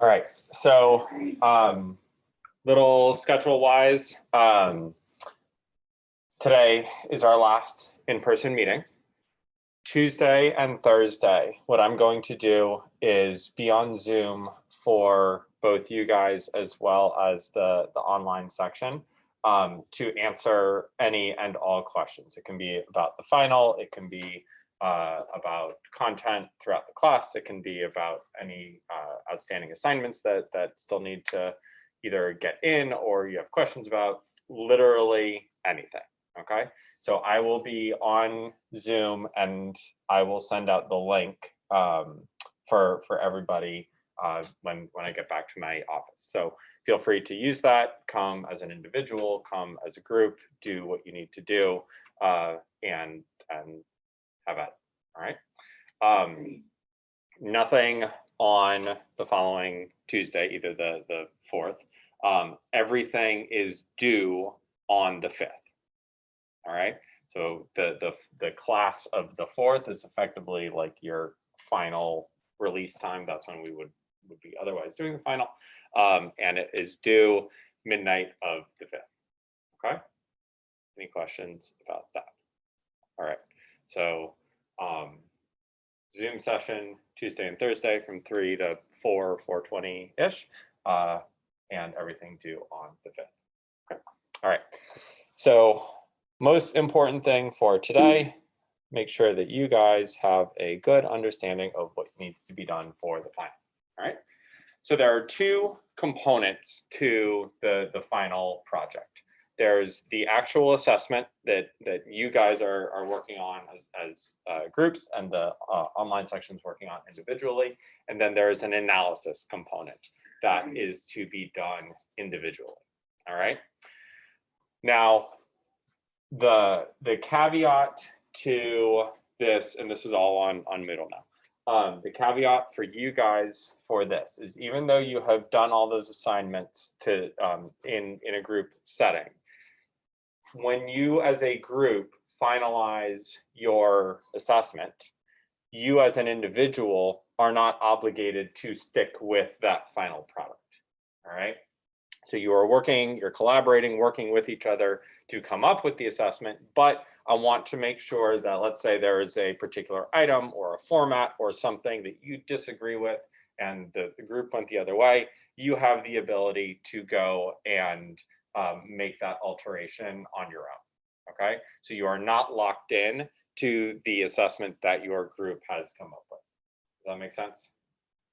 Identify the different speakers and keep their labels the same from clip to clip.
Speaker 1: All right, so little schedule wise, today is our last in-person meeting. Tuesday and Thursday, what I'm going to do is be on Zoom for both you guys as well as the online section to answer any and all questions. It can be about the final, it can be about content throughout the class, it can be about any outstanding assignments that still need to either get in or you have questions about, literally anything, okay? So I will be on Zoom and I will send out the link for everybody when I get back to my office. So feel free to use that, come as an individual, come as a group, do what you need to do, and have at it, all right? Nothing on the following Tuesday, either the 4th. Everything is due on the 5th. All right, so the class of the 4th is effectively like your final release time. That's when we would be otherwise doing the final, and it is due midnight of the 5th. Okay, any questions about that? All right, so Zoom session Tuesday and Thursday from 3 to 4:20 ish, and everything due on the 5th. Okay, all right, so most important thing for today, make sure that you guys have a good understanding of what needs to be done for the final, all right? So there are two components to the final project. There's the actual assessment that you guys are working on as groups, and the online section's working on individually. And then there's an analysis component that is to be done individually, all right? Now, the caveat to this, and this is all on Moodle now, the caveat for you guys for this is, even though you have done all those assignments to in a group setting, when you as a group finalize your assessment, you as an individual are not obligated to stick with that final product, all right? So you are working, you're collaborating, working with each other to come up with the assessment, but I want to make sure that, let's say there is a particular item or a format or something that you disagree with and the group went the other way, you have the ability to go and make that alteration on your own, okay? So you are not locked in to the assessment that your group has come up with. Does that make sense?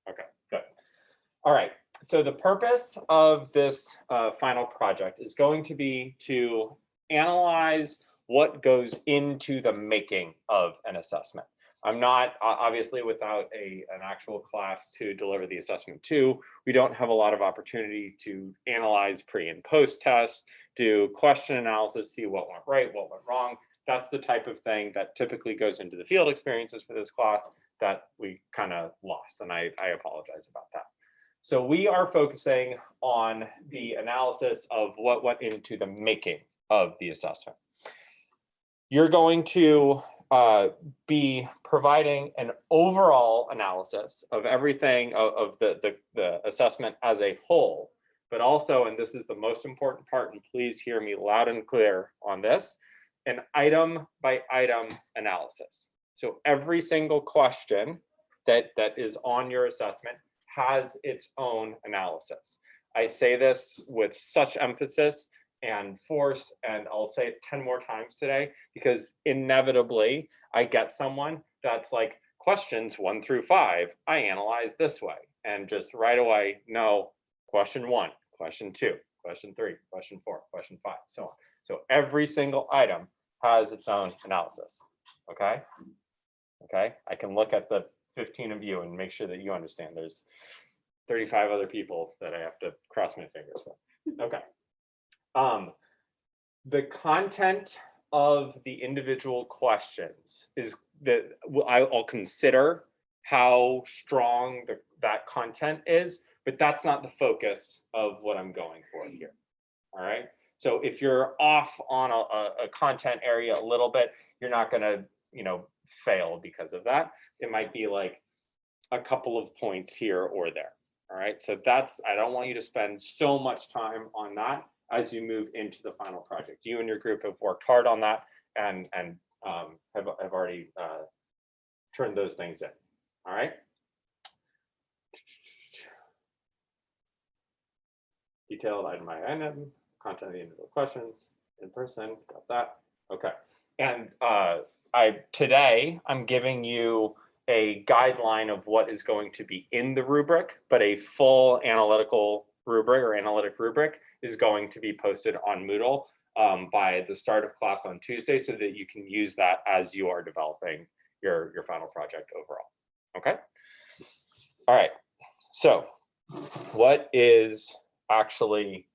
Speaker 1: Okay, good. All right, so the purpose of this final project is going to be to analyze what goes into the making of an assessment. I'm not, obviously, without an actual class to deliver the assessment to, we don't have a lot of opportunity to analyze pre and post tests, do question analysis, see what went right, what went wrong. That's the type of thing that typically goes into the field experiences for this class that we kind of lost, and I apologize about that. So we are focusing on the analysis of what went into the making of the assessment. You're going to be providing an overall analysis of everything of the assessment as a whole, but also, and this is the most important part, and please hear me loud and clear on this, an item by item analysis. So every single question that is on your assessment has its own analysis. I say this with such emphasis and force, and I'll say it 10 more times today, because inevitably I get someone that's like, questions 1 through 5, I analyze this way, and just right away, no, question 1, question 2, question 3, question 4, question 5, so on. So every single item has its own analysis, okay? Okay, I can look at the 15 of you and make sure that you understand there's 35 other people that I have to cross my fingers with. Okay. The content of the individual questions is that I'll consider how strong that content is, but that's not the focus of what I'm going for here. All right. So if you're off on a content area a little bit, you're not going to, fail because of that. It might be like a couple of points here or there. All right, so I don't want you to spend so much time on that as you move into the final project. You and your group have worked hard on that and have already turned those things in. All right. Detailed item by item, content of the individual questions, in person, got that. Okay. And today I'm giving you a guideline of what is going to be in the rubric, but a full analytical rubric or analytic rubric is going to be posted on Moodle by the start of class on Tuesday so that you can use that as you are developing your final project overall. Okay. All right. So what is actually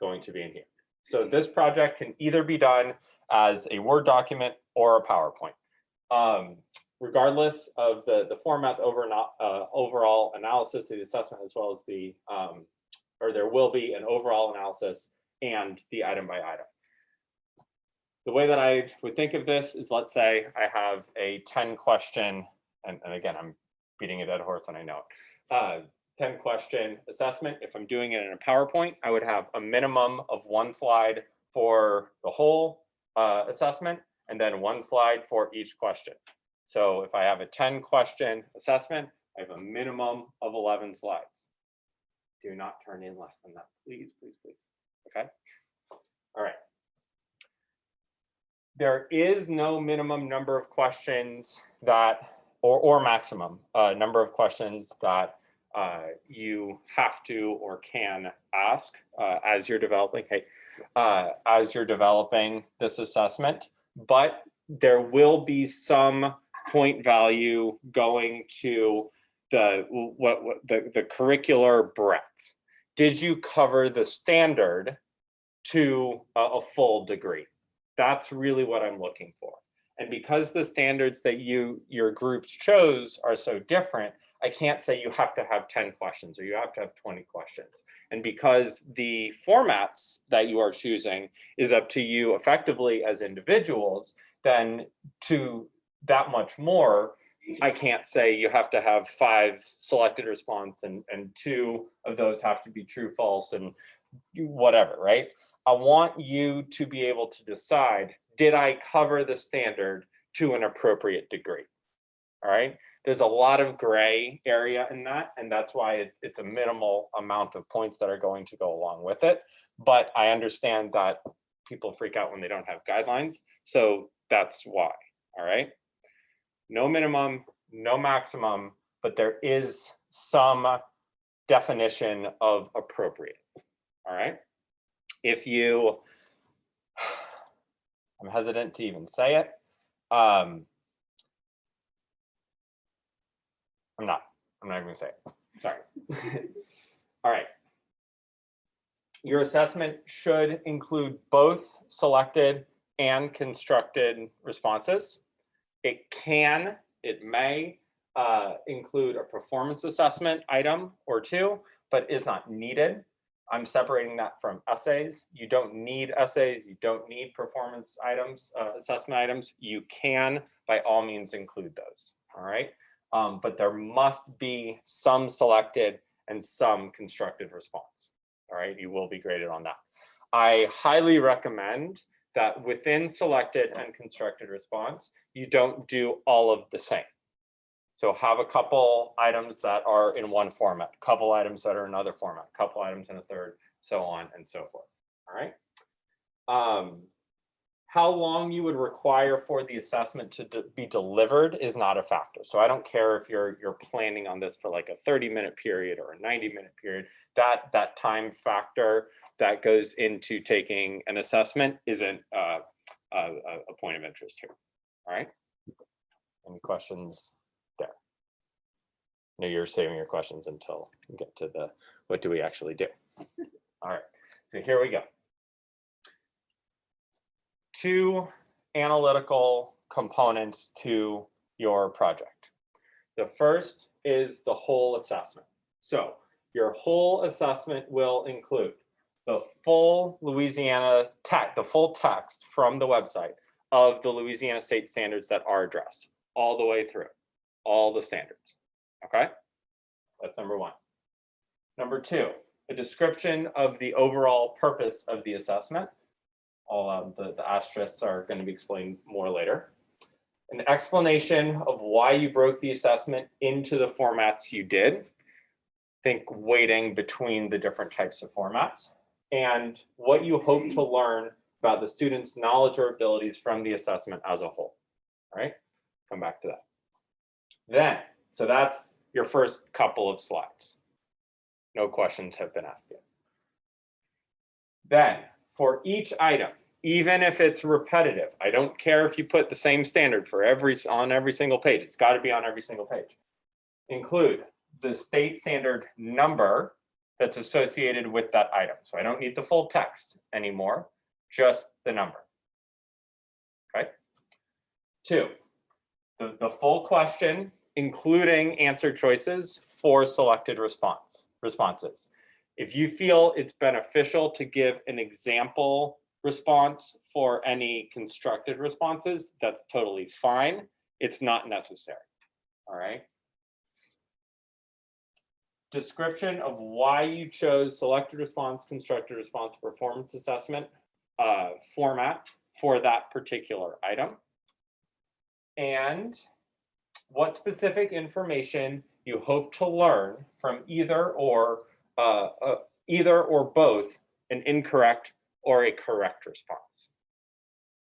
Speaker 1: going to be in here? So this project can either be done as a Word document or a PowerPoint. Regardless of the format, overall analysis of the assessment, as well as the, or there will be an overall analysis and the item by item. The way that I would think of this is, let's say I have a 10 question, and again, I'm beating a dead horse and I know it. 10 question assessment. If I'm doing it in a PowerPoint, I would have a minimum of 1 slide for the whole assessment and then 1 slide for each question. So if I have a 10 question assessment, I have a minimum of 11 slides. Do not turn in less than that, please, please, please. Okay. All right. There is no minimum number of questions that, or maximum number of questions that you have to or can ask as you're developing, as you're developing this assessment, but there will be some point value going to the curricular breadth. Did you cover the standard to a full degree? That's really what I'm looking for. And because the standards that your groups chose are so different, I can't say you have to have 10 questions or you have to have 20 questions. And because the formats that you are choosing is up to you effectively as individuals, then to that much more, I can't say you have to have 5 selected response and 2 of those have to be true, false, and whatever, right? I want you to be able to decide, did I cover the standard to an appropriate degree? All right. There's a lot of gray area in that, and that's why it's a minimal amount of points that are going to go along with it. But I understand that people freak out when they don't have guidelines. So that's why. All right. No minimum, no maximum, but there is some definition of appropriate. All right. If you, I'm hesitant to even say it. I'm not even gonna say it. Sorry. All right. Your assessment should include both selected and constructed responses. It may include a performance assessment item or 2, but is not needed. I'm separating that from essays. You don't need essays. You don't need performance items, assessment items. You can, by all means, include those. All right. But there must be some selected and some constructed response. All right, you will be graded on that. I highly recommend that within selected and constructed response, you don't do all of the same. So have a couple items that are in one format, a couple items that are in another format, a couple items in a third, so on and so forth. All right. How long you would require for the assessment to be delivered is not a factor. So I don't care if you're planning on this for like a 30-minute period or a 90-minute period. That time factor that goes into taking an assessment isn't a point of interest here. All right. Any questions there? No, you're saving your questions until we get to the what do we actually do. All right. So here we go. 2 analytical components to your project. The first is the whole assessment. So your whole assessment will include the full Louisiana text, the full text from the website of the Louisiana state standards that are addressed all the way through, all the standards. Okay, that's number 1. Number 2, a description of the overall purpose of the assessment. All the asterisks are going to be explained more later. An explanation of why you broke the assessment into the formats you did. Think weighting between the different types of formats, and what you hope to learn about the student's knowledge or abilities from the assessment as a whole. All right, come back to that. Then, so that's your first couple of slides. No questions have been asked yet. Then, for each item, even if it's repetitive, I don't care if you put the same standard for on every single page. It's got to be on every single page. Include the state standard number that's associated with that item. So I don't need the full text anymore, just the number. Okay. 2, the full question, including answer choices for selected responses. If you feel it's beneficial to give an example response for any constructed responses, that's totally fine. It's not necessary. All right. Description of why you chose selected response, constructed response, performance assessment format for that particular item. And what specific information you hope to learn from either or both an incorrect or a correct response.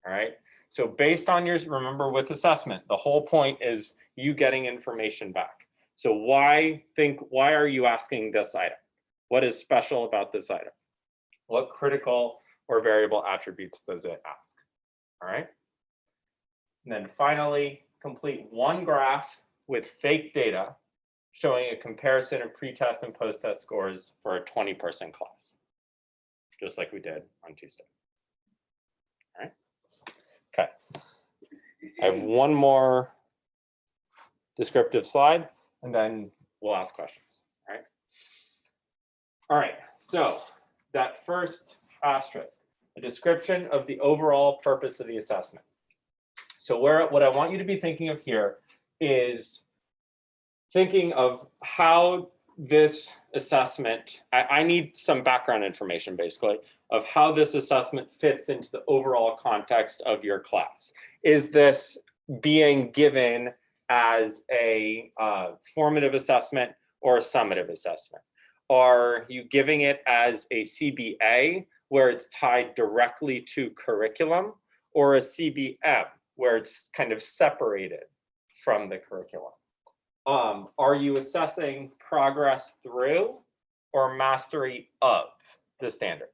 Speaker 1: All right. So based on yours, remember with assessment, the whole point is you getting information back. So why are you asking this item? What is special about this item? What critical or variable attributes does it ask? All right. And then finally, complete one graph with fake data showing a comparison of pre-test and post-test scores for a 20-person class, just like we did on Tuesday. All right. Okay. I have one more descriptive slide, and then we'll ask questions. All right. All right. So that first asterisk, a description of the overall purpose of the assessment. So what I want you to be thinking of here is thinking of how this assessment, I need some background information basically of how this assessment fits into the overall context of your class. Is this being given as a formative assessment or a summative assessment? Are you giving it as a CBA where it's tied directly to curriculum, or a CBM where it's kind of separated from the curriculum? Are you assessing progress through or mastery of the standard?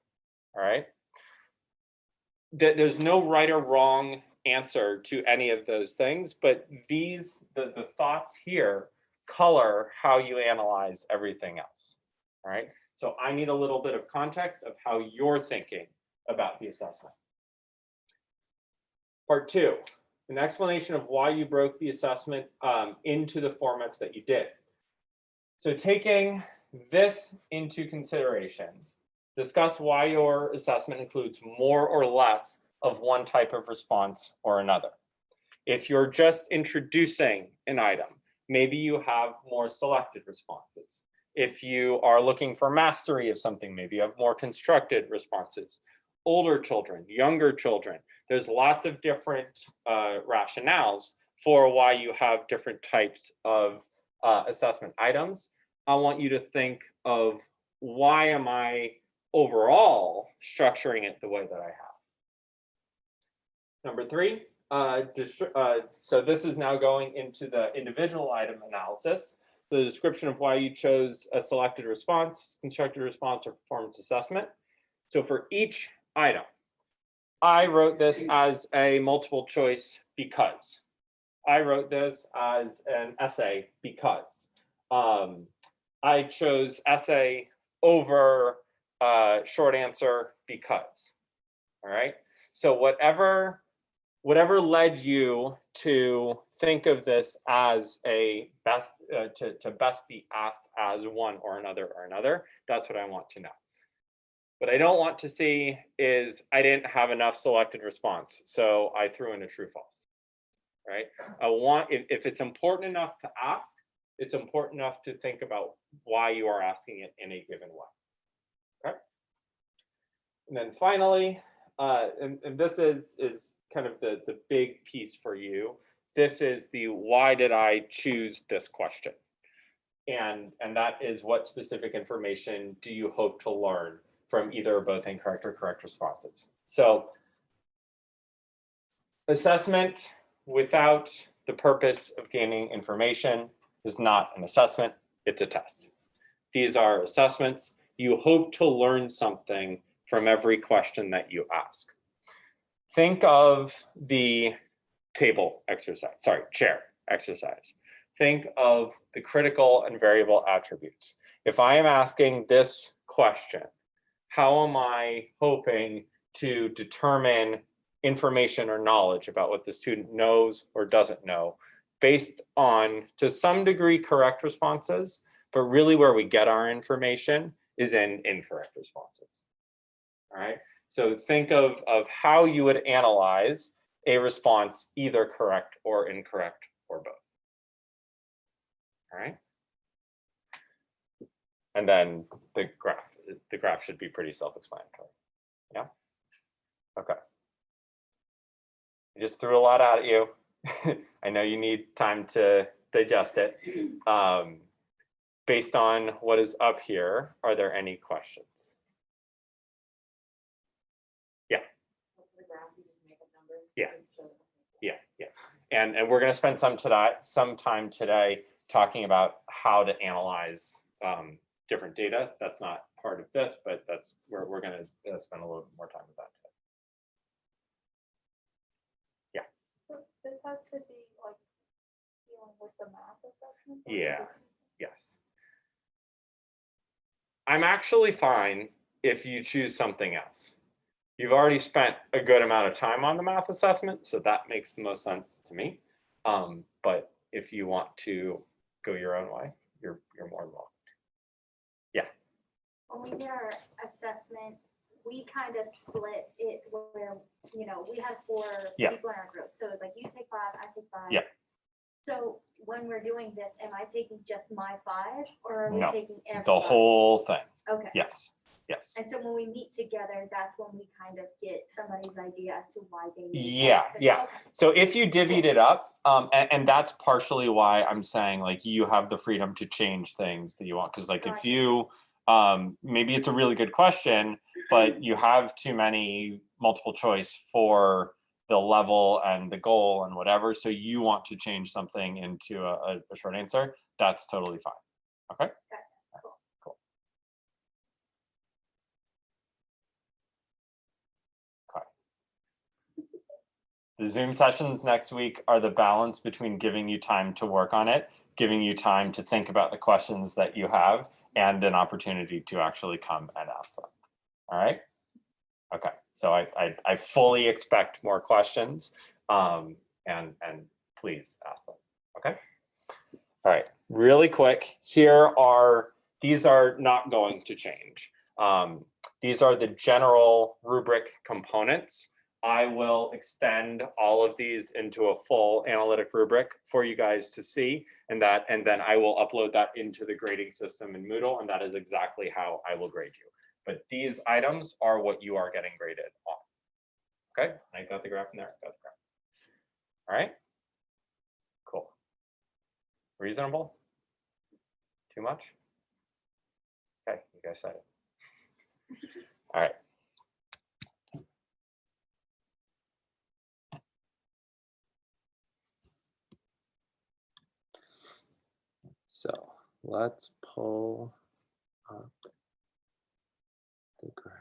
Speaker 1: All right. There's no right or wrong answer to any of those things, but the thoughts here color how you analyze everything else. All right. So I need a little bit of context of how you're thinking about the assessment. Part 2. An explanation of why you broke the assessment into the formats that you did. So taking this into consideration, discuss why your assessment includes more or less of one type of response or another. If you're just introducing an item, maybe you have more selected responses. If you are looking for mastery of something, maybe you have more constructed responses. Older children, younger children, there's lots of different rationales for why you have different types of assessment items. I want you to think of, why am I overall structuring it the way that I have? Number 3, so this is now going into the individual item analysis. The description of why you chose a selected response, constructed response, or performance assessment. So for each item, I wrote this as a multiple choice because. I wrote this as an essay because. I chose essay over short answer because. All right. So whatever led you to think of this as a best to best be asked as one or another, that's what I want to know. What I don't want to see is I didn't have enough selected response, so I threw in a true false. Right? I want, if it's important enough to ask, it's important enough to think about why you are asking it in a given way. Okay. And then finally, and this is kind of the big piece for you. This is the why did I choose this question? And that is what specific information do you hope to learn from either or both incorrect or correct responses? So assessment without the purpose of gaining information is not an assessment, it's a test. These are assessments. You hope to learn something from every question that you ask. Think of the chair exercise. Think of the critical and variable attributes. If I am asking this question, how am I hoping to determine information or knowledge about what the student knows or doesn't know based on, to some degree, correct responses, but really where we get our information is in incorrect responses. All right, so think of how you would analyze a response, either correct or incorrect or both. All right, and then the graph should be pretty self-explanatory. Yeah, okay. I just threw a lot at you. I know you need time to digest it. Based on what is up here, are there any questions? Yeah. Yeah. Yeah. Yeah. And we're going to spend some time today talking about how to analyze different data. That's not part of this, but that's where we're going to spend a little bit more time with that today. Yeah.
Speaker 2: So this has to be like dealing with the math assessment?
Speaker 1: Yeah. Yes. I'm actually fine if you choose something else. You've already spent a good amount of time on the math assessment, so that makes the most sense to me. But if you want to go your own way, you're more than welcome. Yeah.
Speaker 3: When we did our assessment, we kind of split it where, you know, we had 4 people in our group. So it was like, you take 5, I take 5.
Speaker 1: Yeah.
Speaker 3: So when we're doing this, am I taking just my 5 or are we taking everybody's?
Speaker 1: The whole thing.
Speaker 3: Okay.
Speaker 1: Yes. Yes.
Speaker 3: And so when we meet together, that's when we kind of get somebody's idea as to why they need
Speaker 1: Yeah. Yeah.
Speaker 3: Okay.
Speaker 1: So if you divvied it up, and that's partially why I'm saying like you have the freedom to change things that you want. Because like if you, maybe it's a really good question, but you have too many multiple choice for the level and the goal and whatever. So you want to change something into a short answer. That's totally fine. Okay. Cool. Okay. The Zoom sessions next week are the balance between giving you time to work on it, giving you time to think about the questions that you have, and an opportunity to actually come and ask them. All right. Okay. So I fully expect more questions, and please ask them. Okay. All right. Really quick. These are not going to change. These are the general rubric components. I will extend all of these into a full analytic rubric for you guys to see, and then I will upload that into the grading system in Moodle, and that is exactly how I will grade you. But these items are what you are getting graded on. Okay, I got the graph in there. Got the graph. All right. Cool. Reasonable? Too much? Okay, you guys said it. All right. So let's pull up the graph.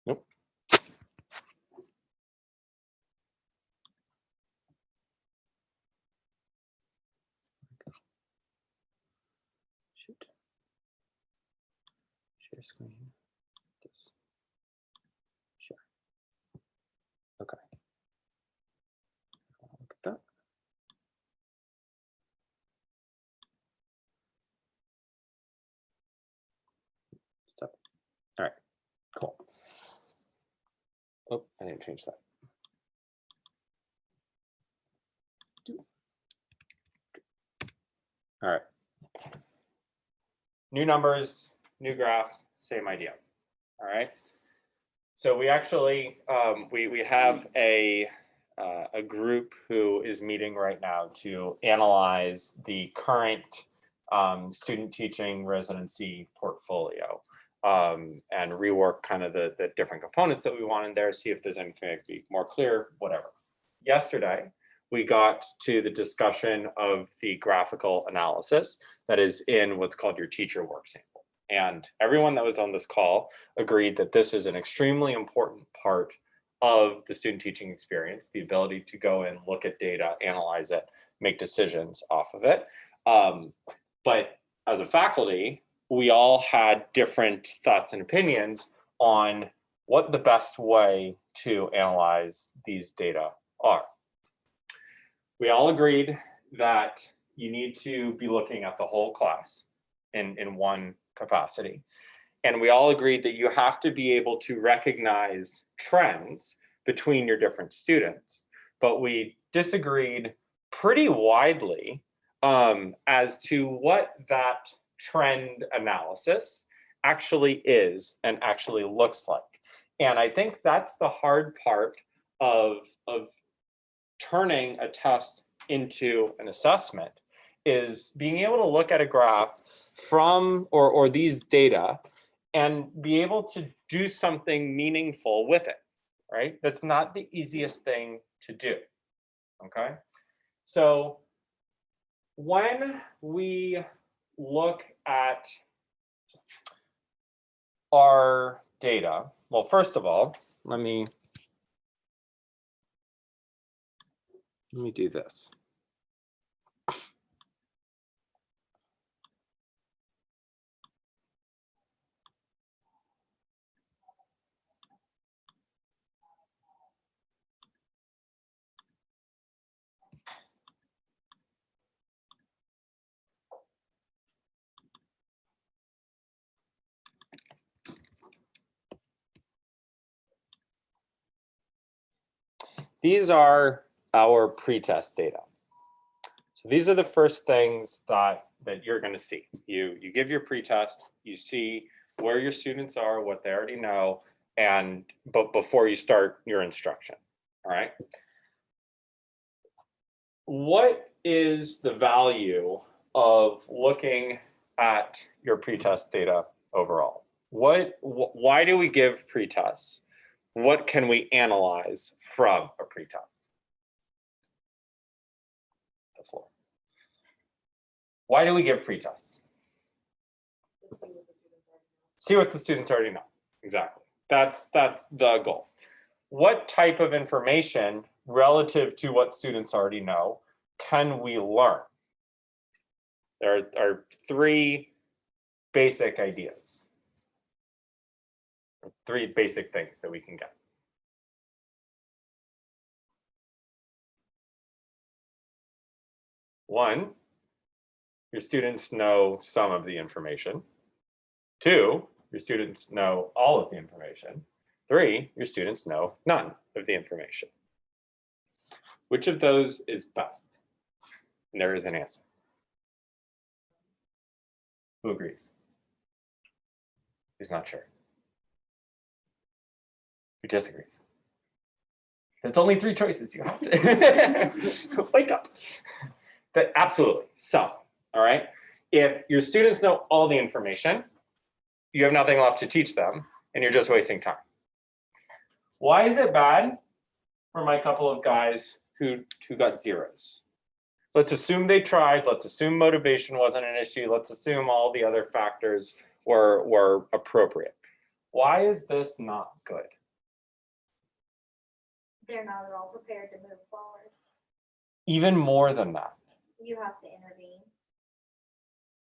Speaker 1: Nope. Shoot. Share screen. This. Share. Okay. Look at that. Stop. All right. Cool. Oh, I didn't change that. All right. New numbers, new graph, same idea. All right. So we actually, we have a group who is meeting right now to analyze the current student teaching residency portfolio and rework kind of the different components that we want in there, see if there's anything that could be more clear, whatever. Yesterday, we got to the discussion of the graphical analysis that is in what's called your teacher work sample. And everyone that was on this call agreed that this is an extremely important part of the student teaching experience, the ability to go in, look at data, analyze it, make decisions off of it. But as a faculty, we all had different thoughts and opinions on what the best way to analyze these data are. We all agreed that you need to be looking at the whole class in one capacity. And we all agreed that you have to be able to recognize trends between your different students. But we disagreed pretty widely as to what that trend analysis actually is and actually looks like. And I think that's the hard part of turning a test into an assessment, is being able to look at a graph from or these data and be able to do something meaningful with it, right? That's not the easiest thing to do, okay? So when we look at our data, well, first of all, let me do this. These are our pretest data. So these are the first things that you're going to see. You give your pretest, you see where your students are, what they already know, but before you start your instruction, all right? What is the value of looking at your pretest data overall? Why do we give pretests? What can we analyze from a pretest? The floor. Why do we give pretests? See what the students already know. Exactly. That's the goal. What type of information relative to what students already know can we learn? There are three basic ideas. Three basic things that we can get. One, your students know some of the information. Two, your students know all of the information. Three, your students know none of the information. Which of those is best? And there is an answer. Who agrees? Who's not sure? Who disagrees? There's only three choices. You have to wake up. But absolutely. So, all right. If your students know all the information, you have nothing left to teach them, and you're just wasting time. Why is it bad for my couple of guys who got zeros? Let's assume they tried. Let's assume motivation wasn't an issue. Let's assume all the other factors were appropriate. Why is this not good?
Speaker 3: They're not at all prepared to move forward.
Speaker 1: Even more than that.
Speaker 3: You have to intervene.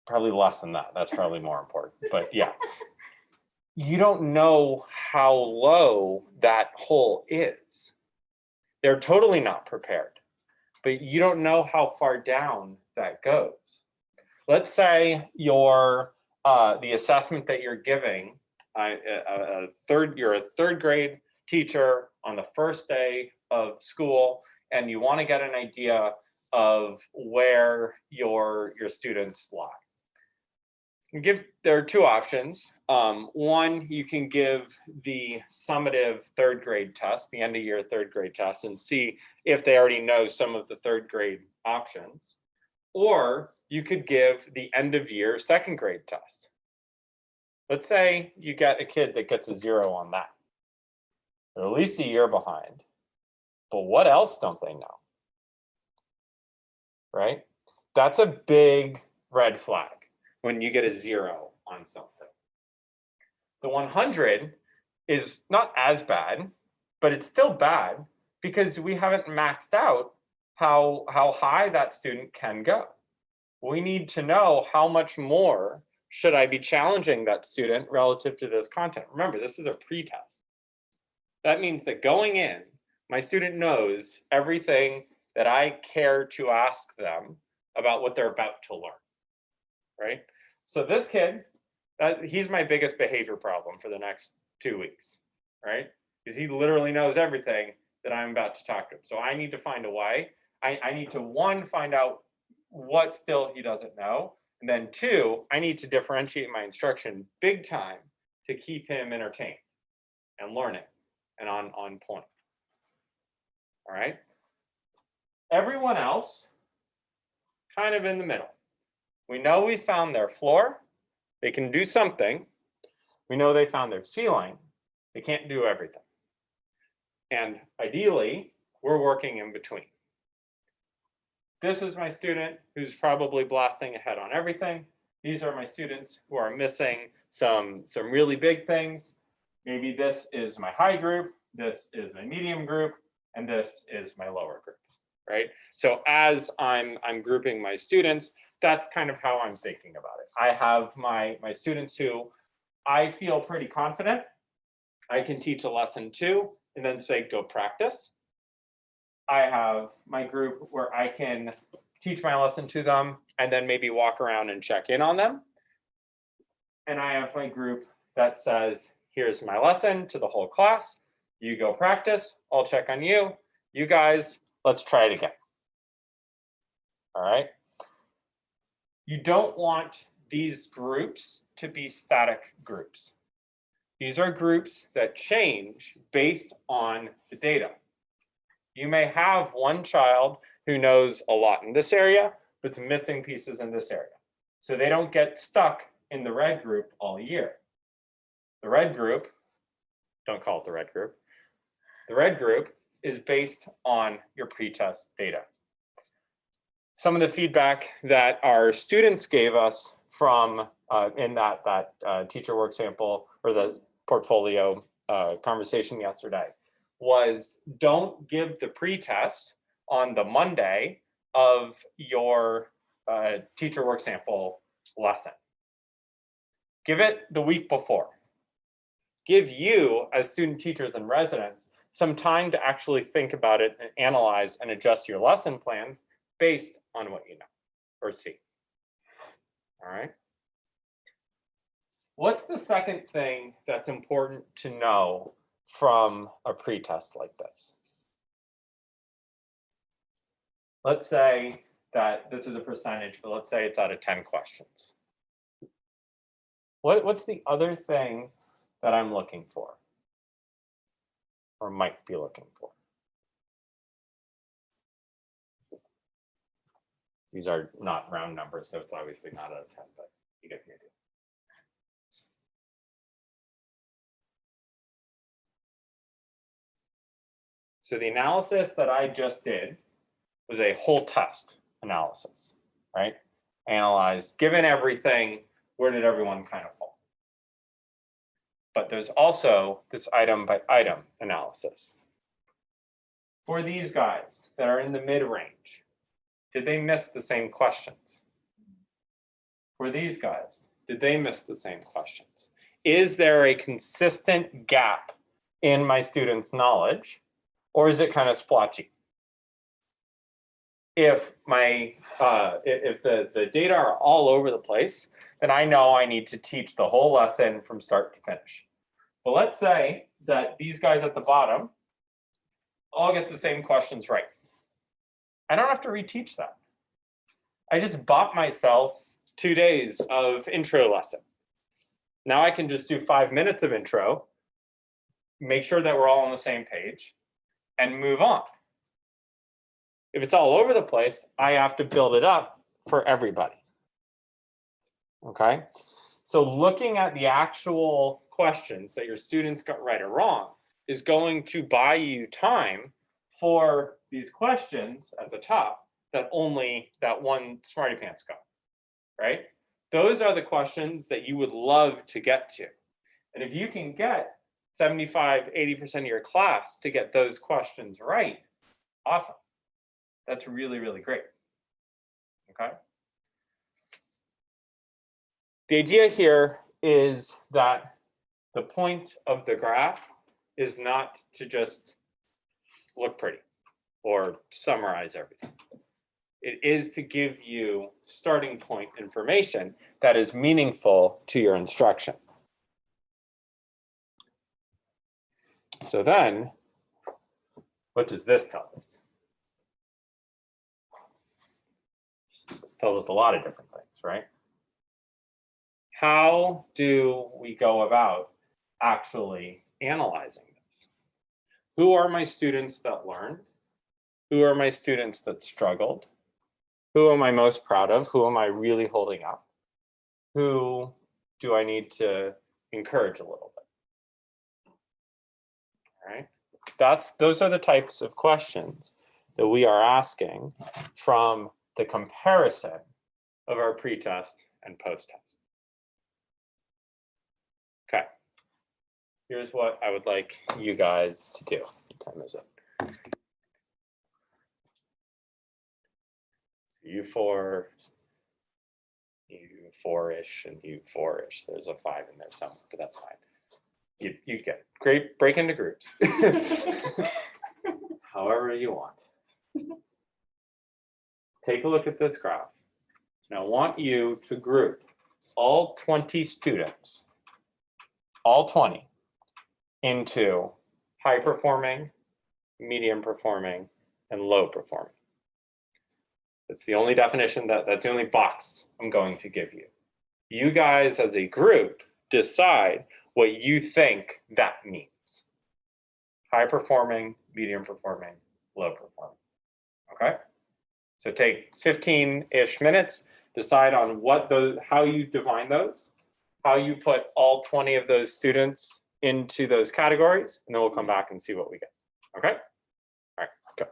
Speaker 1: Probably less than that. That's probably more important. But yeah. You don't know how low that hole is. They're totally not prepared. But you don't know how far down that goes. Let's say you're the assessment that you're giving, you're a third grade teacher on the first day of school, and you want to get an idea of where your students lie. There are two options. One, you can give the summative third grade test, the end of year third grade test, and see if they already know some of the third grade options. Or you could give the end of year second grade test. Let's say you get a kid that gets a 0 on that. They're at least a year behind. But what else don't they know? Right? That's a big red flag when you get a 0 on something. The 100 is not as bad, but it's still bad because we haven't maxed out how high that student can go. We need to know how much more should I be challenging that student relative to this content. Remember, this is a pretest. That means that going in, my student knows everything that I care to ask them about what they're about to learn, right? So this kid, he's my biggest behavior problem for the next 2 weeks, right? Because he literally knows everything that I'm about to talk to him. So I need to find a way. I need to, one, find out what still he doesn't know. And then two, I need to differentiate my instruction big time to keep him entertained and learning and on point. All right. Everyone else, kind of in the middle. We know we found their floor. They can do something. We know they found their ceiling. They can't do everything. And ideally, we're working in between. This is my student who's probably blasting ahead on everything. These are my students who are missing some really big things. Maybe this is my high group, this is my medium group, and this is my lower group, right? So as I'm grouping my students, that's kind of how I'm thinking about it. I have my students who I feel pretty confident I can teach a lesson to and then say, go practice. I have my group where I can teach my lesson to them and then maybe walk around and check in on them. And I have my group that says, here's my lesson to the whole class. You go practice, I'll check on you. You guys, let's try it again. All right. You don't want these groups to be static groups. These are groups that change based on the data. You may have one child who knows a lot in this area, but's missing pieces in this area. So they don't get stuck in the red group all year. The red group, don't call it the red group. The red group is based on your pretest data. Some of the feedback that our students gave us from in that teacher work sample or the portfolio conversation yesterday was don't give the pretest on the Monday of your teacher work sample lesson. Give it the week before. Give you, as student teachers and residents, some time to actually think about it and analyze and adjust your lesson plans based on what you know or see. All right. What's the second thing that's important to know from a pretest like this? Let's say that this is a percentage, but let's say it's out of 10 questions. What's the other thing that I'm looking for or might be looking for? These are not round numbers, so it's obviously not out of 10, but you get the idea. So the analysis that I just did was a whole test analysis, right? Analyzed, given everything, where did everyone kind of fall? But there's also this item by item analysis. For these guys that are in the mid-range, did they miss the same questions? For these guys, did they miss the same questions? Is there a consistent gap in my students' knowledge, or is it kind of splotchy? If the data are all over the place, then I know I need to teach the whole lesson from start to finish. But let's say that these guys at the bottom all get the same questions right. I don't have to reteach that. I just bought myself 2 days of intro lesson. Now I can just do 5 minutes of intro, make sure that we're all on the same page, and move on. If it's all over the place, I have to build it up for everybody. Okay? So looking at the actual questions that your students got right or wrong is going to buy you time for these questions at the top that only that one smarty pants got, right? Those are the questions that you would love to get to. And if you can get 75, 80% of your class to get those questions right, awesome. That's really, really great. Okay. The idea here is that the point of the graph is not to just look pretty or summarize everything. It is to give you starting point information that is meaningful to your instruction. So then, what does this tell us? It tells us a lot of different things, right? How do we go about actually analyzing this? Who are my students that learned? Who are my students that struggled? Who am I most proud of? Who am I really holding up? Who do I need to encourage a little bit? All right. Those are the types of questions that we are asking from the comparison of our pre-test and post-test. Okay. Here's what I would like you guys to do. What time is it? U4, U4-ish, and U4-ish. There's a 5 in there somewhere, but that's fine. You get it. Great. Break into groups. However you want. Take a look at this graph. Now I want you to group all 20 students, all 20, into high performing, medium performing, and low performing. That's the only definition, that's the only box I'm going to give you. You guys as a group decide what you think that means. High performing, medium performing, low performing. Okay? So take 15-ish minutes, decide on how you define those, how you put all 20 of those students into those categories, and then we'll come back and see what we get. Okay? All right, go.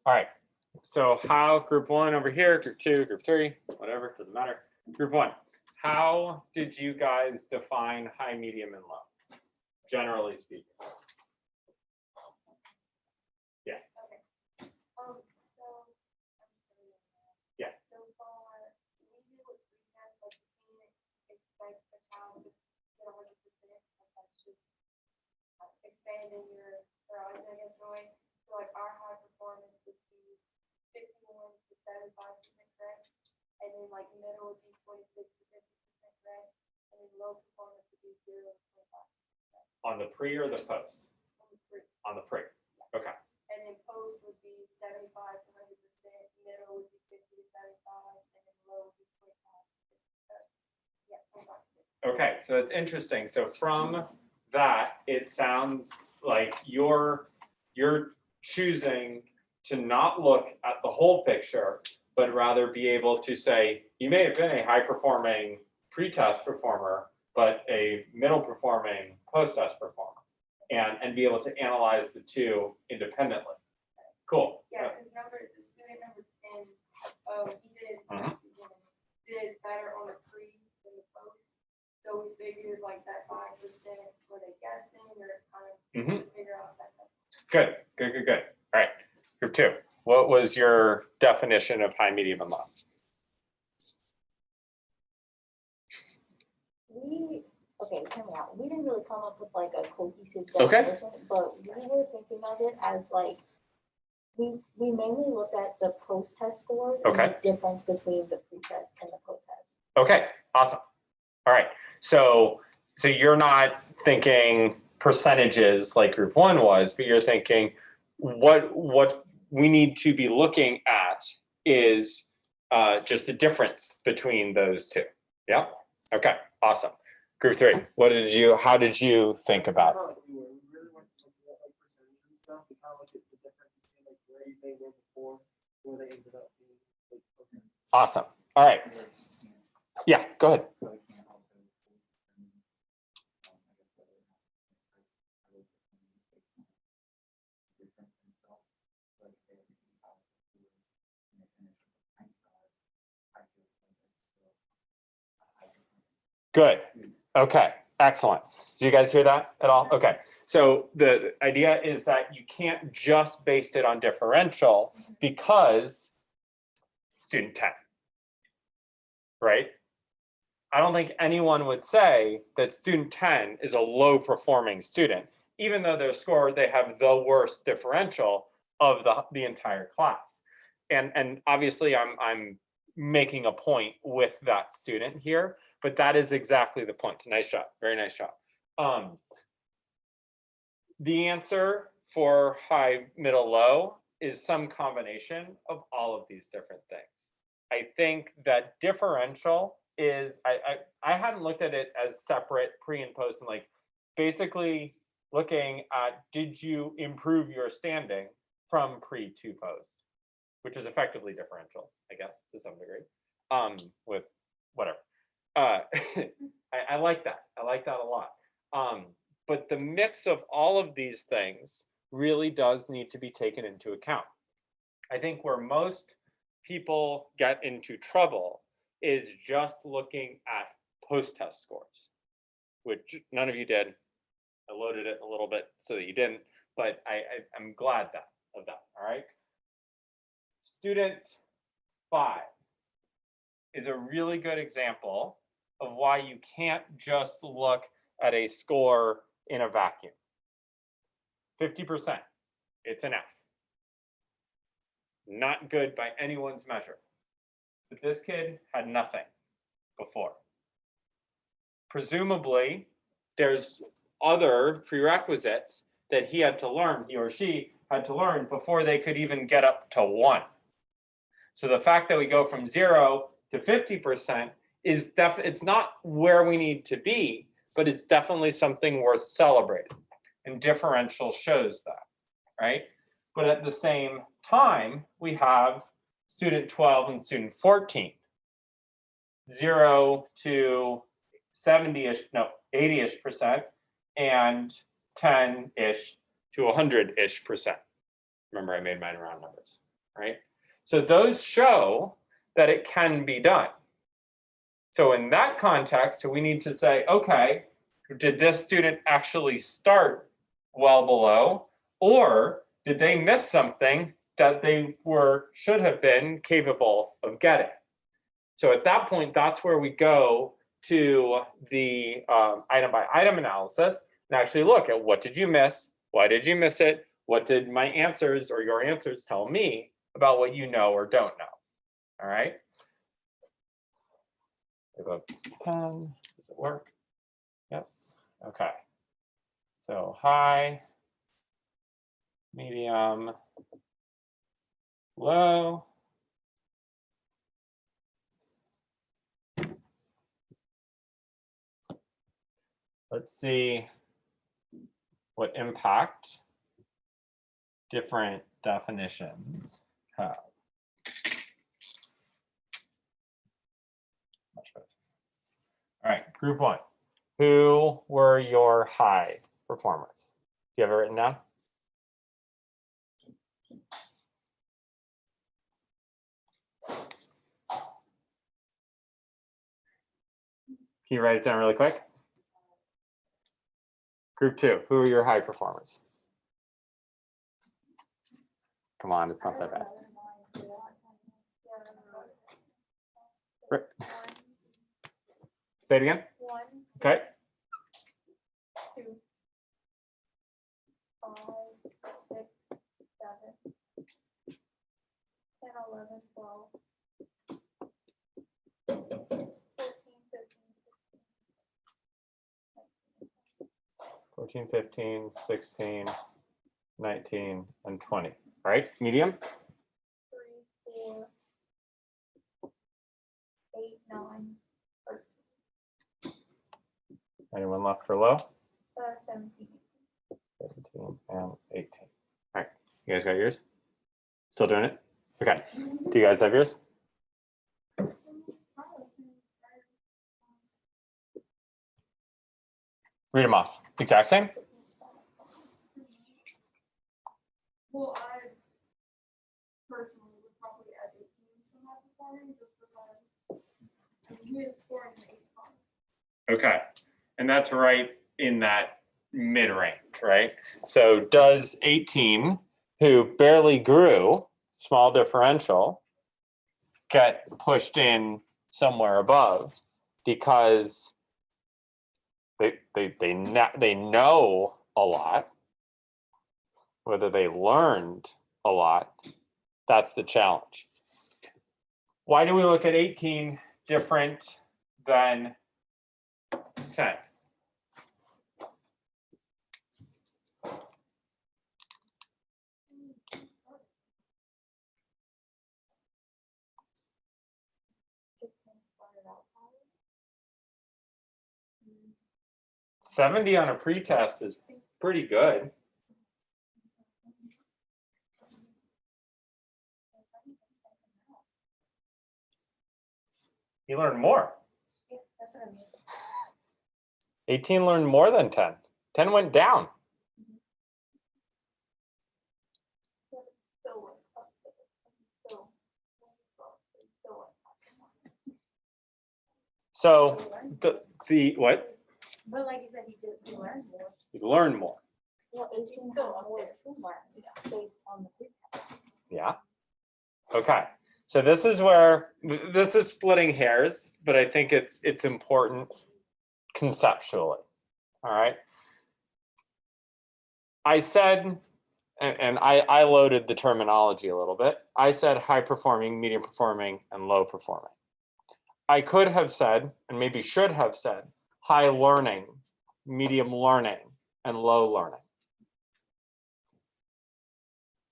Speaker 1: All right, so how group 1 over here, group 2, group 3, whatever, doesn't matter. Group 1, how did you guys define high, medium, and low, generally speaking? Yeah.
Speaker 2: Okay.
Speaker 1: Yeah.
Speaker 2: So far, we do what we have, like, you can't expect a child to get 100%. Like, that's just expanding your horizon, I guess, in a way. So, like, our high performance would be 51 to 75% correct, and then like middle would be 26 to 50% correct, and then low performance would be 0 to 25%.
Speaker 1: On the pre or the post?
Speaker 2: On the pre.
Speaker 1: On the pre. Okay.
Speaker 2: And then post would be 75 to 100%, middle would be 50 to 75, and then low would be 25 to 50. Yeah, 25 to 50.
Speaker 1: Okay, so it's interesting. So from that, it sounds like you're choosing to not look at the whole picture, but rather be able to say, you may have been a high performing pre-test performer, but a middle performing post-test performer, and be able to analyze the two independently. Cool.
Speaker 2: Yeah, because the student number 10, he did better on the pre than the post. So we figured like that 5%, were they guessing or kind of figure out that.
Speaker 1: Good. All right, group 2. What was your definition of high, medium, and low?
Speaker 4: Hear me out. We didn't really come up with like a cohesive
Speaker 1: Okay.
Speaker 4: definition, but we were thinking of it as like, we mainly look at the post-test scores and
Speaker 1: Okay.
Speaker 4: the difference between the pre-test and the post-test.
Speaker 1: Okay, awesome. All right. So you're not thinking percentages like group one was, but you're thinking what we need to be looking at is just the difference between those two. Yeah. Okay. Awesome. Group three. How did you think about it?
Speaker 5: We really went to like percentage and stuff. We kind of looked at the difference between like where they were before, where they ended up being. Like, okay.
Speaker 1: Awesome. All right. Yeah, go ahead. Good. Okay. Excellent. Did you guys hear that at all? Okay. So the idea is that you can't just base it on differential because student 10, right? I don't think anyone would say that student 10 is a low performing student, even though their score, they have the worst differential of the entire class. And obviously I'm making a point with that student here, but that is exactly the point. Nice job. Very nice job. The answer for high, middle, low is some combination of all of these different things. I think that differential is, I hadn't looked at it as separate pre and post, and like basically looking at, did you improve your standing from pre to post, which is effectively differential, I guess, to some degree, with whatever. I like that. I like that a lot. But the mix of all of these things really does need to be taken into account. I think where most people get into trouble is just looking at post-test scores, which none of you did. I loaded it a little bit so that you didn't, but I'm glad of that, all right? Student 5 is a really good example of why you can't just look at a score in a vacuum. 50%, it's an F. Not good by anyone's measure. But this kid had nothing before. Presumably, there's other prerequisites that he or she had to learn before they could even get up to 1. So the fact that we go from 0 to 50% is it's not where we need to be, but it's definitely something worth celebrating. And differential shows that, right? But at the same time, we have student 12 and student 14. 0 to 70-ish, no, 80-ish percent, and 10-ish to 100-ish percent. Remember, I made mine round numbers, right? So those show that it can be done. So in that context, we need to say, okay, did this student actually start well below, or did they miss something that they should have been capable of getting? So at that point, that's where we go to the item by item analysis and actually look at, what did you miss? Why did you miss it? What did my answers or your answers tell me about what you know or don't know? All right. Pen. Does it work? Yes. Okay. So high, medium, low. Let's see what impact different definitions have. Much better. All right, group 1. Who were your high performers? Do you have it written down? Can you write it down really quick? Group 2, who are your high performers? Come on, it's not that bad. Say it again.
Speaker 2: 1,
Speaker 1: Okay.
Speaker 2: 2, 5, 6, 7, 10, 11, 12, 14, 15,
Speaker 1: 14, 15, 16, 19, and 20, right? Medium?
Speaker 4: 3, 4, 8, 9,
Speaker 1: Anyone left for low?
Speaker 4: 17.
Speaker 1: 17 and 18. All right, you guys got yours? Still doing it? Okay, do you guys have yours? Read them off. Exact same?
Speaker 2: Well, I personally would probably add 18 to my performing just because he is scoring an 8.
Speaker 1: Okay, and that's right in that mid-range, right? So does 18, who barely grew, small differential, get pushed in somewhere above because they know a lot, whether they learned a lot, that's the challenge. Why do we look at 18 different than 10?
Speaker 4: Started out higher.
Speaker 1: 70 on a pretest is pretty good. You learn more.
Speaker 4: Yeah, that's what I mean.
Speaker 1: 18 learned more than 10. 10 went down.
Speaker 4: Still went up, still went up.
Speaker 1: So
Speaker 4: You learned
Speaker 1: the what?
Speaker 3: But like you said, you learn more.
Speaker 1: You learn more.
Speaker 4: Well, 18 had more to learn based on the pretest.
Speaker 1: Yeah. Okay. So this is where this is splitting hairs, but I think it's important conceptually. All right. I said, and I loaded the terminology a little bit. I said high performing, medium performing, and low performing. I could have said, and maybe should have said, high learning, medium learning, and low learning.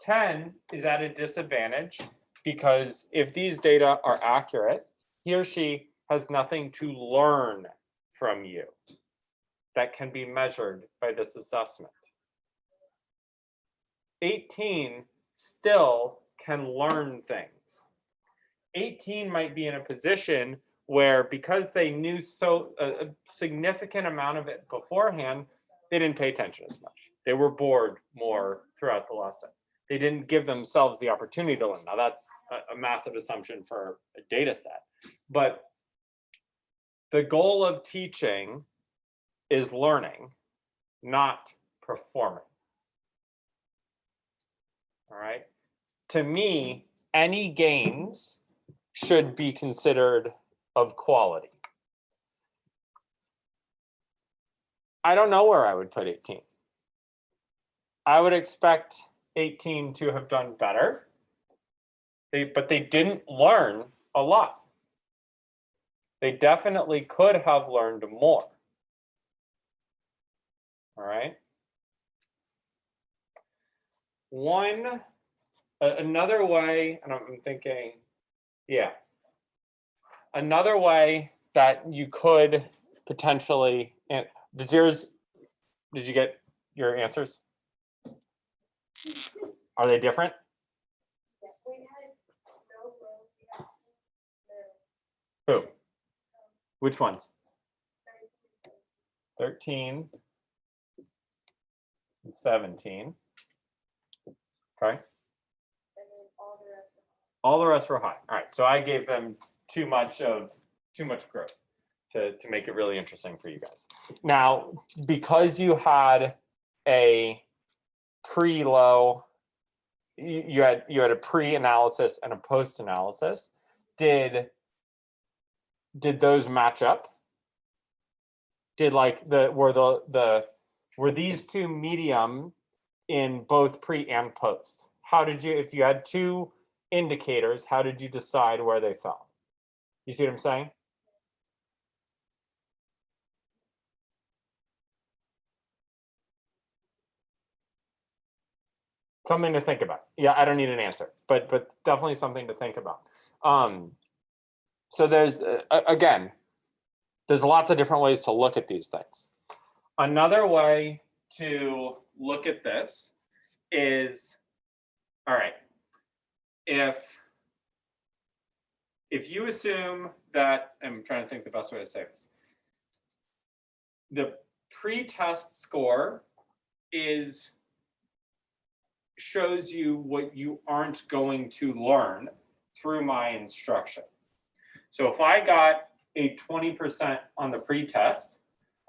Speaker 1: 10 is at a disadvantage because if these data are accurate, he or she has nothing to learn from you that can be measured by this assessment. 18 still can learn things. 18 might be in a position where because they knew a significant amount of it beforehand, they didn't pay attention as much. They were bored more throughout the lesson. They didn't give themselves the opportunity to learn. Now that's a massive assumption for a data set. But the goal of teaching is learning, not performing. All right. To me, any gains should be considered of quality. I don't know where I would put 18. I would expect 18 to have done better, but they didn't learn a lot. They definitely could have learned more. All right. Another way, and I'm thinking, yeah, another way that you could potentially, and did you get your answers? Are they different?
Speaker 2: We had no growth, we had
Speaker 1: Who? Which ones? 13 and 17. Okay.
Speaker 2: and then all the rest of
Speaker 1: All the rest were high. All right. So I gave them too much growth to make it really interesting for you guys. Now, because you had a pre-low, you had a pre-analysis and a post-analysis, did those match up? Did were these two medium in both pre and post? How did you, if you had two indicators, how did you decide where they fell? You see what I'm saying? Something to think about. Yeah, I don't need an answer, but definitely something to think about. So there's again, there's lots of different ways to look at these things. Another way to look at this is, all right, if you assume that, I'm trying to think the best way to say this, the pre-test score shows you what you aren't going to learn through my instruction. So if I got a 20% on the pre-test,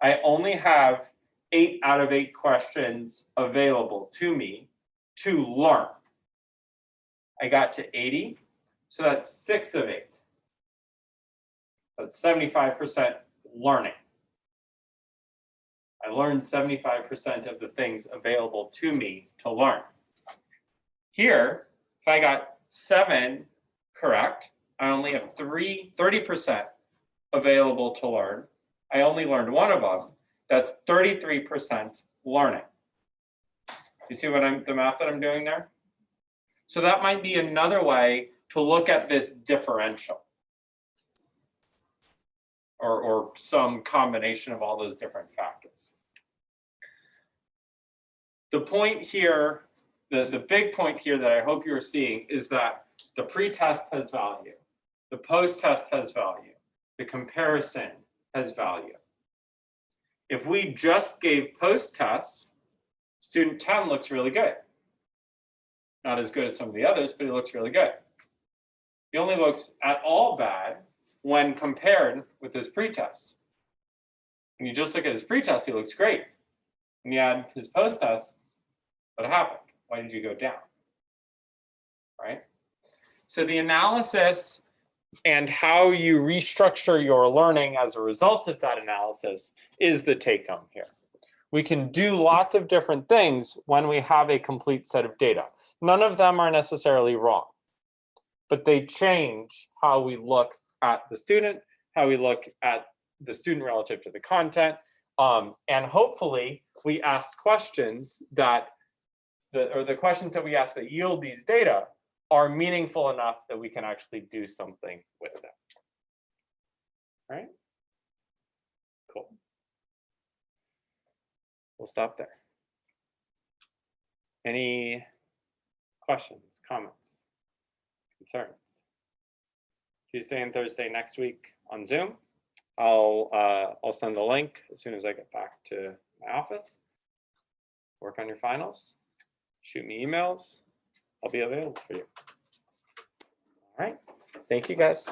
Speaker 1: I only have 8 out of 8 questions available to me to learn. I got to 80, so that's 6 of 8. That's 75% learning. I learned 75% of the things available to me to learn. Here, if I got 7 correct, I only have 30% available to learn. I only learned 1 of them. That's 33% learning. You see the math that I'm doing there? So that might be another way to look at this differential, or some combination of all those different factors. The point here, the big point here that I hope you're seeing is that the pre-test has value, the post-test has value, the comparison has value. If we just gave post-tests, student 10 looks really good. Not as good as some of the others, but it looks really good. He only looks at all bad when compared with his pre-test. When you just look at his pre-test, he looks great. When you add his post-test, what happened? Why did you go down? Right? So the analysis and how you restructure your learning as a result of that analysis is the take-home here. We can do lots of different things when we have a complete set of data. None of them are necessarily wrong, but they change how we look at the student, how we look at the student relative to the content, and hopefully we ask questions that, the questions that we ask that yield these data are meaningful enough that we can actually do something with them. All right? Cool. We'll stop there. Any questions, comments, concerns? Tuesday and Thursday next week on Zoom. I'll send the link as soon as I get back to my office. Work on your finals. Shoot me emails. I'll be available for you. All right. Thank you, guys.